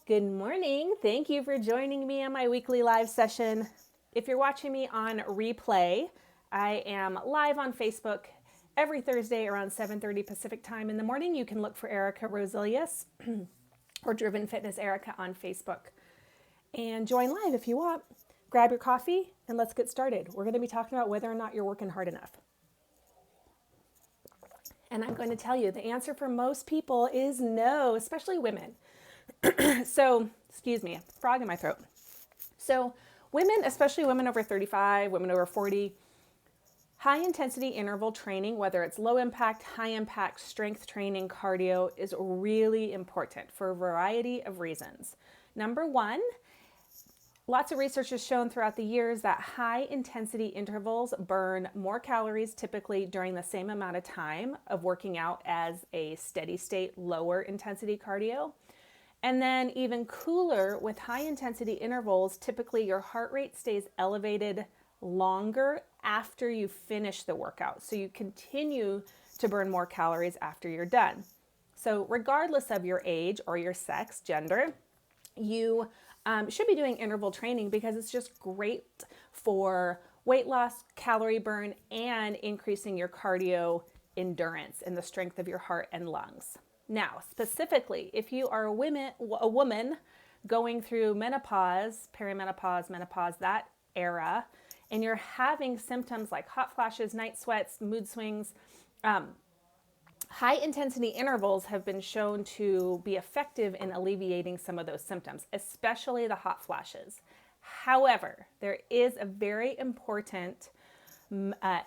Good morning. Thank you for joining me on my weekly live session. If you're watching me on replay, I am live on Facebook every Thursday around 7:30 Pacific time in the morning. You can look for Erica Roselius or Driven Fitness Erica on Facebook and join live if you want. Grab your coffee and let's get started. We're going to be talking about whether or not you're working hard enough. And I'm going to tell you the answer for most people is no, especially women. So, excuse me, frog in my throat. So women, especially women over 35, women over 40, high intensity interval training, whether it's low impact, high impact, strength training, cardio, is really important for a variety of reasons. Number one, lots of research has shown throughout the years that high intensity intervals burn more calories typically during the same amount of time of working out as a steady state lower intensity cardio. And then even cooler, with high intensity intervals, typically your heart rate stays elevated longer after you finish the workout. So you continue to burn more calories after you're done. So regardless of your age or your sex, gender, you should be doing interval training because it's just great for weight loss, calorie burn, and increasing your cardio endurance and the strength of your heart and lungs. Now, specifically, if you are a woman going through menopause, perimenopause, menopause, that era, and you're having symptoms like hot flashes, night sweats, mood swings, high intensity intervals have been shown to be effective in alleviating some of those symptoms, especially the hot flashes. However, there is a very important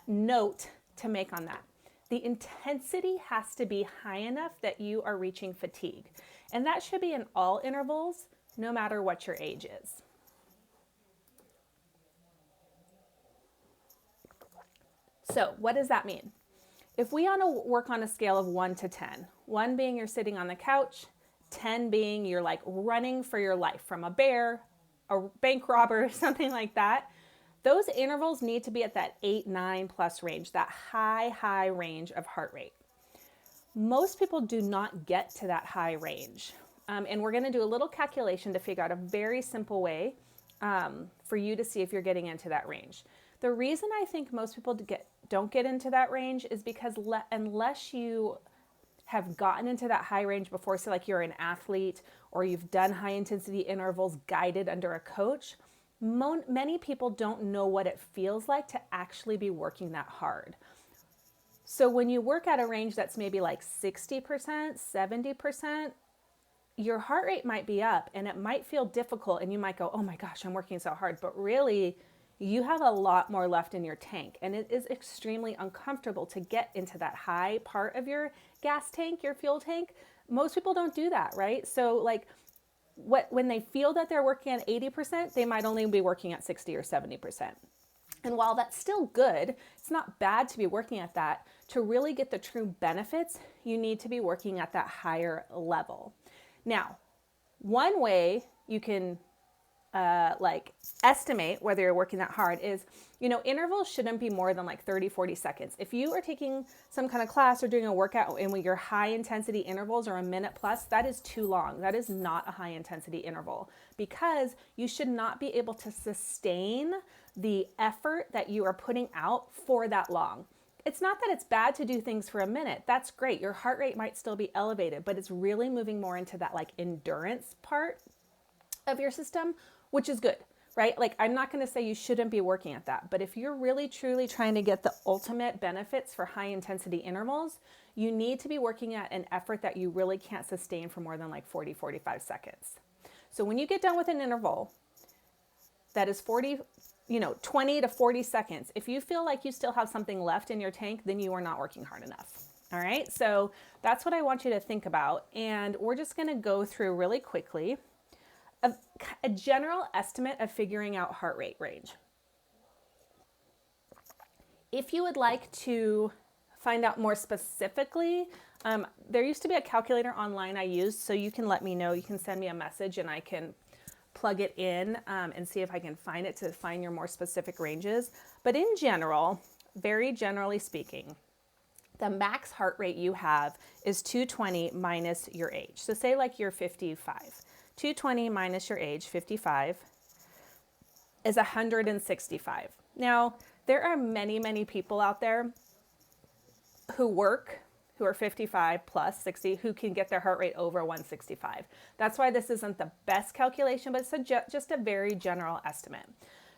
note to make on that. The intensity has to be high enough that you are reaching fatigue. And that should be in all intervals, no matter what your age is. So what does that mean? If we want to work on a scale of 1 to 10, 1 being you're sitting on the couch, 10 being you're like running for your life from a bear, a bank robber, something like that, those intervals need to be at that 8, 9 plus range, that high range of heart rate. Most people do not get to that high range. And we're going to do a little calculation to figure out a very simple way for you to see if you're getting into that range. The reason I think most people don't get into that range is because unless you have gotten into that high range before, so like you're an athlete or you've done high intensity intervals guided under a coach, many people don't know what it feels like to actually be working that hard. So when you work at a range that's maybe like 60%, 70%, your heart rate might be up and it might feel difficult and you might go, oh my gosh, I'm working so hard. But really, you have a lot more left in your tank and it is extremely uncomfortable to get into that high part of your gas tank, your fuel tank. Most people don't do that, right? So like when they feel that they're working at 80%, they might only be working at 60 or 70%. And while that's still good, it's not bad to be working at that. To really get the true benefits, you need to be working at that higher level. Now, one way you can estimate whether you're working that hard is, intervals shouldn't be more than like 30, 40 seconds. If you are taking some kind of class or doing a workout and when your high intensity intervals are a minute plus, that is too long. That is not a high intensity interval because you should not be able to sustain the effort that you are putting out for that long. It's not that it's bad to do things for a minute. That's great. Your heart rate might still be elevated, but it's really moving more into that like endurance part of your system, which is good, right? Like I'm not going to say you shouldn't be working at that, but if you're really truly trying to get the ultimate benefits for high intensity intervals, you need to be working at an effort that you really can't sustain for more than like 40, 45 seconds. So when you get done with an interval that is 20 to 40 seconds, if you feel like you still have something left in your tank, then you are not working hard enough. All right. So that's what I want you to think about. And we're just going to go through really quickly a general estimate of figuring out heart rate range. If you would like to find out more specifically, there used to be a calculator online I used, so you can let me know. You can send me a message and I can plug it in and see if I can find it to find your more specific ranges. But in general, very generally speaking, the max heart rate you have is 220 minus your age. So say like you're 55. 220 minus your age, 55, is 165. Now, there are many, many people out there who work, who are 55 plus 60, who can get their heart rate over 165. That's why this isn't the best calculation, but it's just a very general estimate.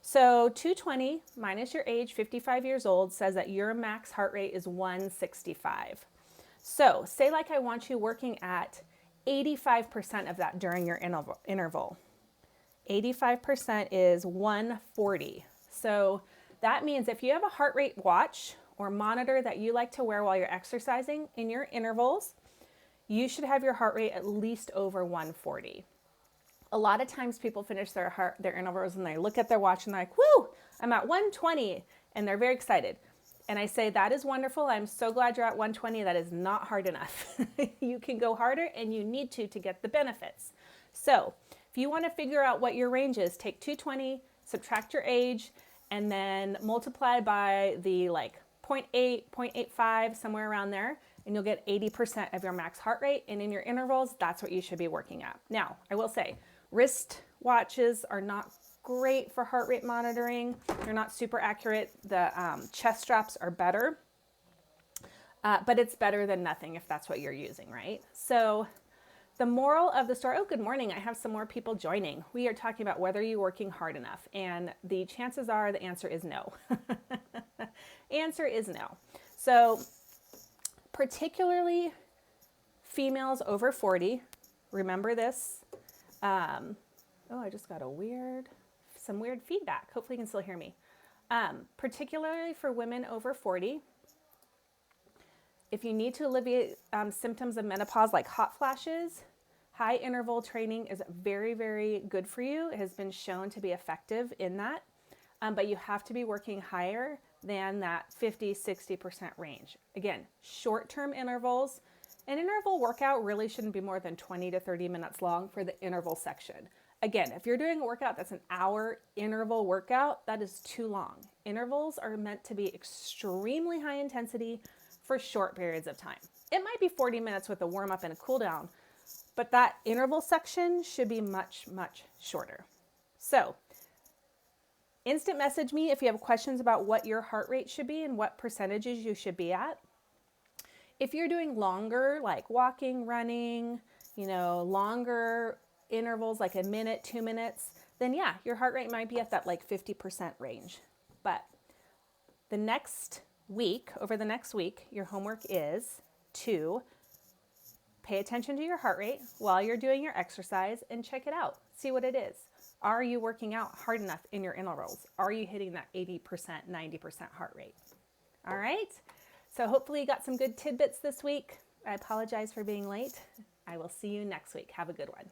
So 220 minus your age, 55 years old, says that your max heart rate is 165. So say like I want you working at 85% of that during your interval. 85% is 140. So that means if you have a heart rate watch or monitor that you like to wear while you're exercising in your intervals, you should have your heart rate at least over 140. A lot of times people finish their intervals and they look at their watch and they're like, woo, I'm at 120, and they're very excited. And I say, that is wonderful. I'm so glad you're at 120. That is not hard enough. You can go harder, and you need to get the benefits. So if you want to figure out what your range is, take 220, subtract your age, and then multiply by the 0.8, 0.85, somewhere around there, and you'll get 80% of your max heart rate. And in your intervals, that's what you should be working at. Now, I will say, wrist watches are not great for heart rate monitoring. They're not super accurate. The chest straps are better, but it's better than nothing if that's what you're using, right? So the moral of the story, oh, good morning. I have some more people joining. We are talking about whether you're working hard enough, and the chances are the answer is no. Answer is no. So particularly females over 40, remember this. Oh, I just got some weird feedback. Hopefully you can still hear me. Particularly for women over 40, if you need to alleviate symptoms of menopause like hot flashes, high interval training is very, very good for you. It has been shown to be effective in that, but you have to be working higher than that 50-60% range. Again, short-term intervals. An interval workout really shouldn't be more than 20 to 30 minutes long for the interval section. Again, if you're doing a workout that's an hour interval workout, that is too long. Intervals are meant to be extremely high intensity for short periods of time. It might be 40 minutes with a warm up and a cool down, but that interval section should be much, much shorter. So instant message me if you have questions about what your heart rate should be and what percentages you should be at. If you're doing longer, like walking, running, longer intervals, like a minute, 2 minutes, then yeah, your heart rate might be at that 50% range. But over the next week, your homework is to pay attention to your heart rate while you're doing your exercise and check it out. See what it is. Are you working out hard enough in your intervals? Are you hitting that 80%, 90% heart rate? All right. So hopefully you got some good tidbits this week. I apologize for being late. I will see you next week. Have a good one.